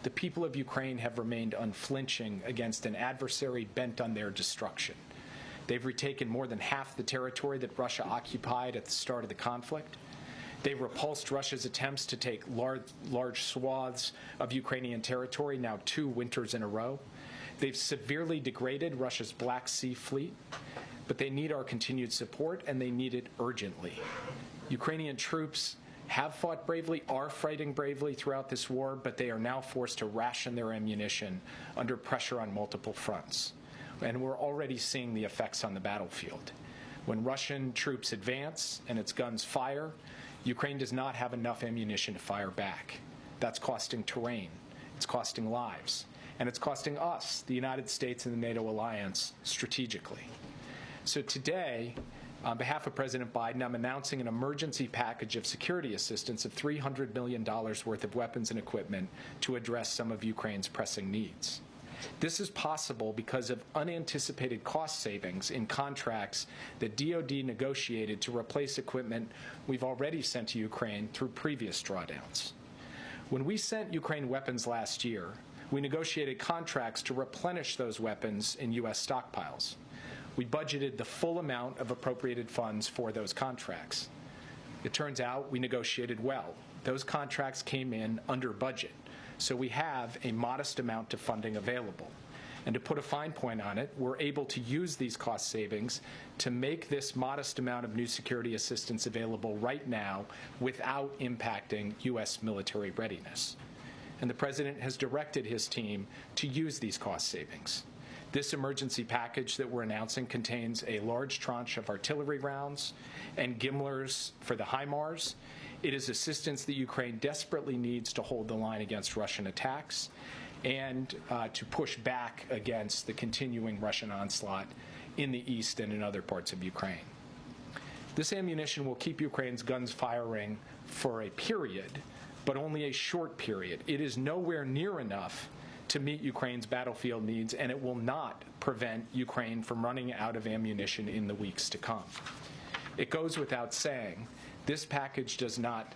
the people of Ukraine have remained unflinching against an adversary bent on their destruction. They've retaken more than half the territory that Russia occupied at the start of the conflict. They've repulsed Russia's attempts to take large swaths of Ukrainian territory, now 2 winters in a row. They've severely degraded Russia's Black Sea fleet, but they need our continued support, and they need it urgently. Ukrainian troops have fought bravely, are fighting bravely throughout this war, but they are now forced to ration their ammunition under pressure on multiple fronts. And we're already seeing the effects on the battlefield. When Russian troops advance and its guns fire, Ukraine does not have enough ammunition to fire back. That's costing terrain, it's costing lives, and it's costing us, the United States and the NATO alliance, strategically. So today, on behalf of President Biden, I'm announcing an emergency package of security assistance of $300 million worth of weapons and equipment to address some of Ukraine's pressing needs. This is possible because of unanticipated cost savings in contracts that DoD negotiated to replace equipment we've already sent to Ukraine through previous drawdowns. When we sent Ukraine weapons last year, we negotiated contracts to replenish those weapons in U.S. stockpiles. We budgeted the full amount of appropriated funds for those contracts. It turns out we negotiated well. Those contracts came in under budget, so we have a modest amount of funding available. And to put a fine point on it, we're able to use these cost savings to make this modest amount of new security assistance available right now without impacting U.S. military readiness. And the President has directed his team to use these cost savings. This emergency package that we're announcing contains a large tranche of artillery rounds and GMLRS for the HIMARS. It is assistance that Ukraine desperately needs to hold the line against Russian attacks and to push back against the continuing Russian onslaught in the east and in other parts of Ukraine. This ammunition will keep Ukraine's guns firing for a period, but only a short period. It is nowhere near enough to meet Ukraine's battlefield needs, and it will not prevent Ukraine from running out of ammunition in the weeks to come. It goes without saying, this package does not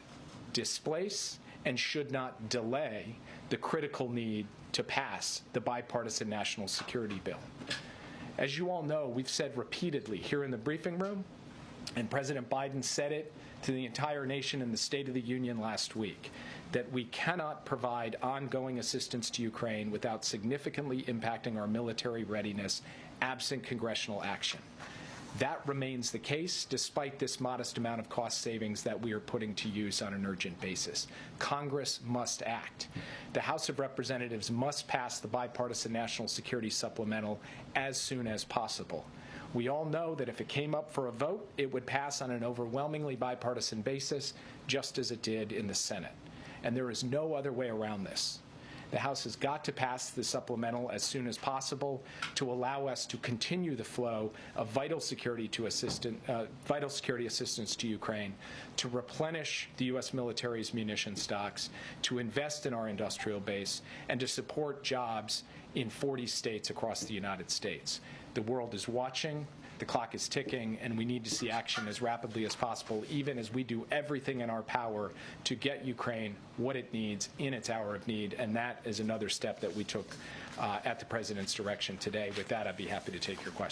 displace and should not delay the critical need to pass the bipartisan national security bill. As you all know, we've said repeatedly here in the briefing room, and President Biden said it to the entire nation in the State of the Union last week, that we cannot provide ongoing assistance to Ukraine without significantly impacting our military readiness absent congressional action. That remains the case despite this modest amount of cost savings that we are putting to use on an urgent basis. Congress must act. The House of Representatives must pass the bipartisan national security supplemental as soon as possible. We all know that if it came up for a vote, it would pass on an overwhelmingly bipartisan basis, just as it did in the Senate. And there is no other way around this. The House has got to pass the supplemental as soon as possible to allow us to continue the flow of vital security assistance to Ukraine, to replenish the U.S. military's munition stocks, to invest in our industrial base, and to support jobs in 40 states across the United States. The world is watching. The clock is ticking, and we need to see action as rapidly as possible, even as we do everything in our power to get Ukraine what it needs in its hour of need, and that is another step that we took at the President's direction today. With that, I'd be happy to take your questions.